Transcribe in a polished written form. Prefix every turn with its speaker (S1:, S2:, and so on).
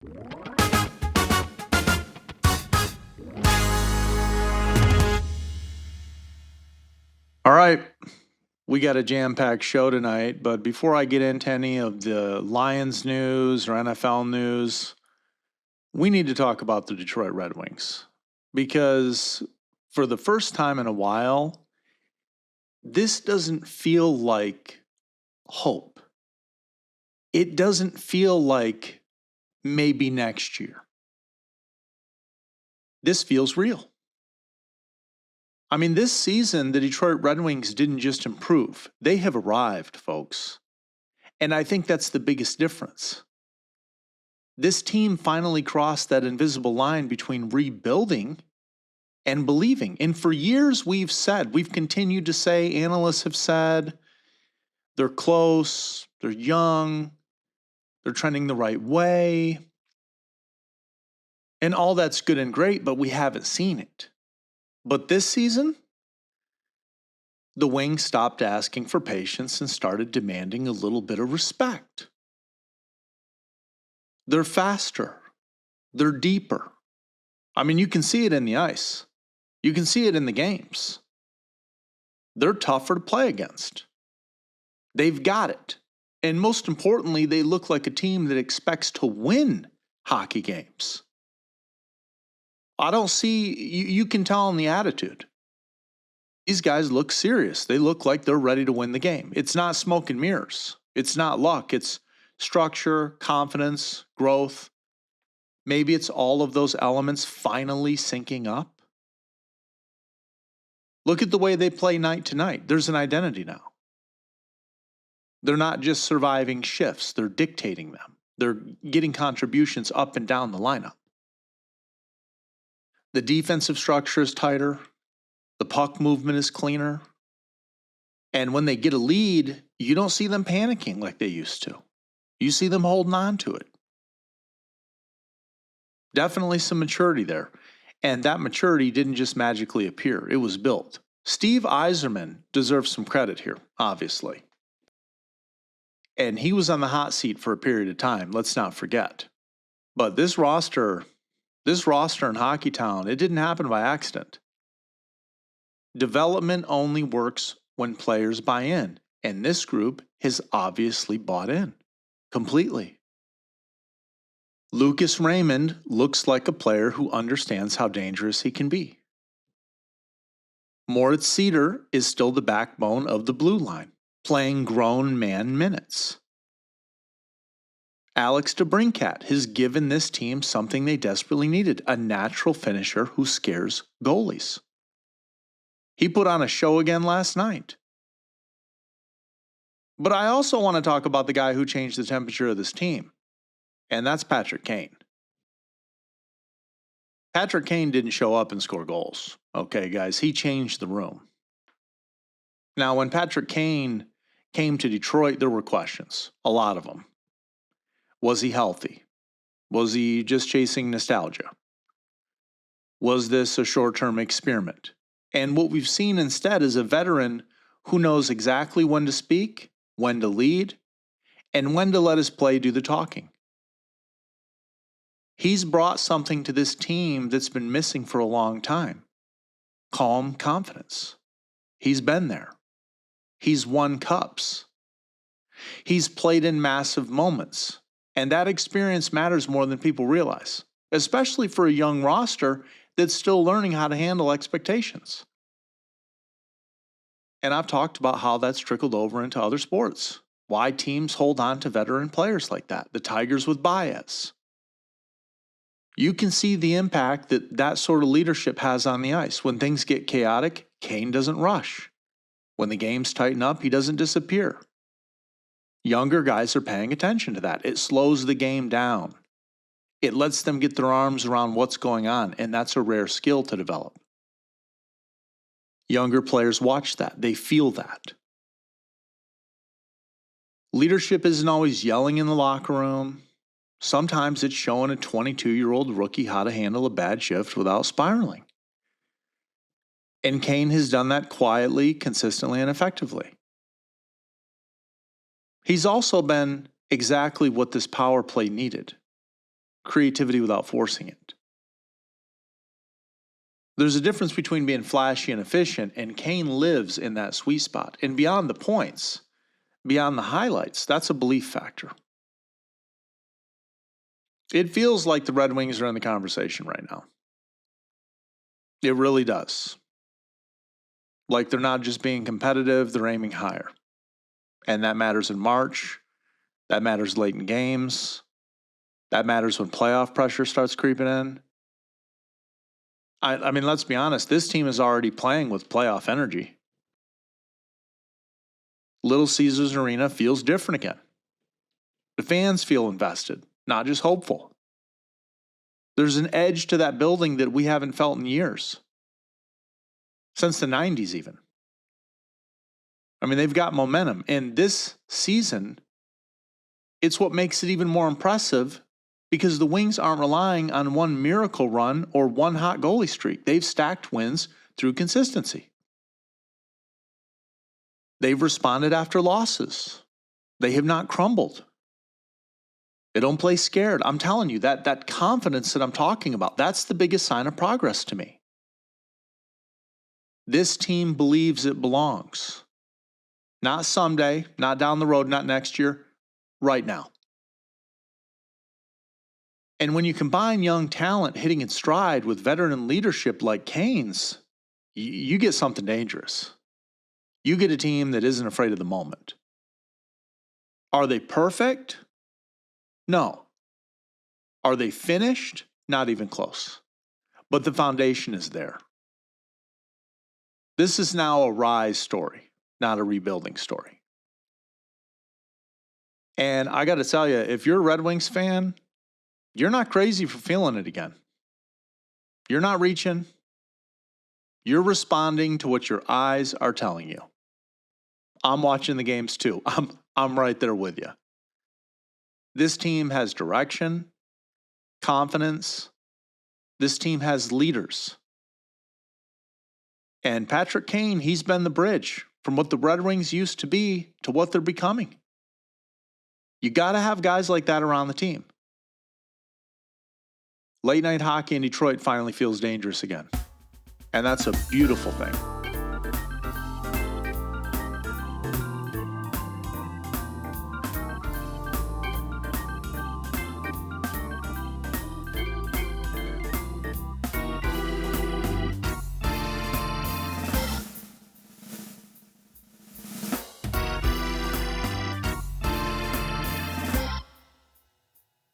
S1: All right, we got a jam-packed show tonight, but before I get into any of the Lions news or NFL news, we need to talk about the Detroit Red Wings because for the first time in a while, this doesn't feel like hope. It doesn't feel like maybe next year. This feels real. I mean, this season, the Detroit Red Wings didn't just improve. They have arrived, folks. And I think that's the biggest difference. This team finally crossed that invisible line between rebuilding and believing. And for years, we've continued to say, analysts have said, they're close, they're young, they're trending the right way. And all that's good and great, but we haven't seen it. But this season, the Wings stopped asking for patience and started demanding a little bit of respect. They're faster. They're deeper. I mean, you can see it in the ice. You can see it in the games. They're tougher to play against. They've got it. And most importantly, they look like a team that expects to win hockey games. I don't see, you can tell in the attitude. These guys look serious. They look like they're ready to win the game. It's not smoke and mirrors. It's not luck. It's structure, confidence, growth. Maybe it's all of those elements finally syncing up. Look at the way they play night to night. There's an identity now. They're not just surviving shifts. They're dictating them. They're getting contributions up and down the lineup. The defensive structure is tighter. The puck movement is cleaner. And when they get a lead, you don't see them panicking like they used to. You see them holding on to it. Definitely some maturity there. And that maturity didn't just magically appear. It was built. Steve Yzerman deserves some credit here, obviously. And he was on the hot seat for a period of time, let's not forget. But this roster in Hockeytown, it didn't happen by accident. Development only works when players buy in, and this group has obviously bought in completely. Lucas Raymond looks like a player who understands how dangerous he can be. Moritz Seider is still the backbone of the blue line, playing grown man minutes. Alex DeBrincat has given this team something they desperately needed, a natural finisher who scares goalies. He put on a show again last night. But I also want to talk about the guy who changed the temperature of this team, and that's Patrick Kane. Patrick Kane didn't show up and score goals. Okay, guys, he changed the room. Now, when Patrick Kane came to Detroit, there were questions, a lot of them. Was he healthy? Was he just chasing nostalgia? Was this a short-term experiment? And what we've seen instead is a veteran who knows exactly when to speak, when to lead, and when to let his play do the talking. He's brought something to this team that's been missing for a long time. Calm confidence. He's been there. He's won cups. He's played in massive moments. And that experience matters more than people realize, especially for a young roster that's still learning how to handle expectations. And I've talked about how that's trickled over into other sports. Why teams hold on to veteran players like that. The Tigers with Baez. You can see the impact that sort of leadership has on the ice. When things get chaotic, Kane doesn't rush. When the games tighten up, he doesn't disappear. Younger guys are paying attention to that. It slows the game down. It lets them get their arms around what's going on, and that's a rare skill to develop. Younger players watch that. They feel that. Leadership isn't always yelling in the locker room. Sometimes it's showing a 22-year-old rookie how to handle a bad shift without spiraling. And Kane has done that quietly, consistently, and effectively. He's also been exactly what this power play needed. creativity without forcing it. There's a difference between being flashy and efficient, and Kane lives in that sweet spot. And beyond the points, beyond the highlights, that's a belief factor. It feels like the Red Wings are in the conversation right now. It really does. Like they're not just being competitive, they're aiming higher. And that matters in March. That matters late in games. That matters when playoff pressure starts creeping in. I mean, let's be honest, this team is already playing with playoff energy. Little Caesars Arena feels different again. The fans feel invested, not just hopeful. There's an edge to that building that we haven't felt in years. Since the 90s even. I mean, they've got momentum. And this season, it's what makes it even more impressive because the Wings aren't relying on one miracle run or one hot goalie streak. They've stacked wins through consistency. They've responded after losses. They have not crumbled. They don't play scared. I'm telling you, that confidence that I'm talking about, that's the biggest sign of progress to me. This team believes it belongs. Not someday, not down the road, not next year, right now. And when you combine young talent hitting its stride with veteran leadership like Kane's, you get something dangerous. You get a team that isn't afraid of the moment. Are they perfect? No. Are they finished? Not even close. But the foundation is there. This is now a rise story, not a rebuilding story. And I got to tell you, if you're a Red Wings fan, you're not crazy for feeling it again. You're not reaching. You're responding to what your eyes are telling you. I'm watching the games too. I'm right there with you. This team has direction, confidence. This team has leaders. And Patrick Kane, he's been the bridge from what the Red Wings used to be to what they're becoming. You got to have guys like that around the team. Late night hockey in Detroit finally feels dangerous again. And that's a beautiful thing.